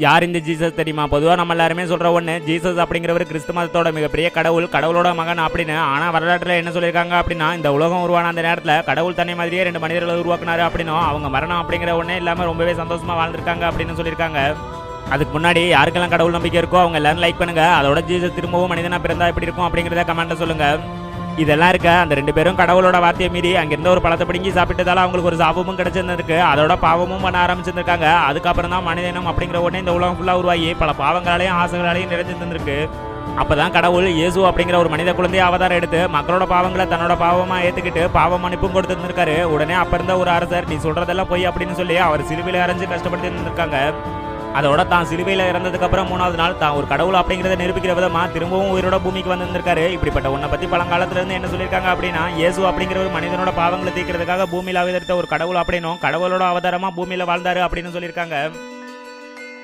யார் இந்த ஜீசஸ் தெரியுமா? பொதுவாக நம்ம எல்லாருமே சொல்ற ஒன்று, ஜீசஸ் அப்படிங்கிறவர் கிறிஸ்து மதத்தோட மிகப்பெரிய கடவுள், கடவுளோட மகன் அப்படின்னு. ஆனால் வரலாற்றில் என்ன சொல்லியிருக்காங்க அப்படின்னா, இந்த உலகம் உருவான அந்த நேரத்தில் கடவுள் தன்னை மாதிரியே 2 மனிதர்களை உருவாக்குனாரு அப்படின்னும், அவங்க மரணம் அப்படிங்கிற ஒன்றே இல்லாமல் ரொம்பவே சந்தோஷமா வாழ்ந்திருக்காங்க அப்படின்னு சொல்லியிருக்காங்க. அதுக்கு முன்னாடி யாருக்கெல்லாம் கடவுள் நம்பிக்கை இருக்கோ அவங்க எல்லாரும் லைக் பண்ணுங்க. அதோட ஜீசஸ் திரும்பவும் மனிதனா பிறந்தா எப்படி இருக்கும் அப்படிங்கிறத கமெண்ட்ல சொல்லுங்க. இதெல்லாம் இருக்க அந்த 2 பேரும் கடவுளோட வார்த்தையை மீறி அங்கிருந்த ஒரு பழத்தை பிடுங்கி சாப்பிட்டதால அவங்களுக்கு ஒரு சாபமும் கிடைச்சிருந்திருக்கு. அதோட பாவமும் பண்ண ஆரம்பிச்சிருக்காங்க. அதுக்கப்புறம் தான் மனிதனம் அப்படிங்கிற உடனே இந்த உலகம் ஃபுல்லா உருவாகி பல பாவங்களாலையும் ஆசைகளாலையும் நிறைஞ்சிருந்திருக்கு. அப்பதான் கடவுள் இயேசு அப்படிங்கிற ஒரு மனித குழந்தைய அவதாரம் எடுத்து மக்களோட பாவங்களை தன்னோட பாவமா ஏத்துக்கிட்டு பாவ மன்னிப்பும் கொடுத்துருக்காரு. உடனே அப்ப இருந்த ஒரு அரசர், நீ சொல்றதெல்லாம் போய் அப்படின்னு சொல்லி அவர் சிலுவையில அரைஞ்சு கஷ்டப்படுத்தி இருந்திருக்காங்க. அதோட தான் சிலுவையில் இறந்ததுக்கு அப்புறம் 3வது நாள் தான் ஒரு கடவுள் அப்படிங்கிறத நிரூபிக்கிற விதமா திரும்பவும் உயிரோட பூமிக்கு வந்திருக்காரு. இப்படிப்பட்ட உன்னை பத்தி பழங்காலத்துல இருந்து என்ன சொல்லியிருக்காங்க அப்படின்னா, இயேசு அப்படிங்கிற ஒரு மனிதனோட பாவங்களை தீர்க்கிறதுக்காக பூமியில அவதரித்த ஒரு கடவுள் அப்படின்னும், கடவுளோட அவதாரமா பூமியில வாழ்ந்தாரு அப்படின்னு சொல்லியிருக்காங்க.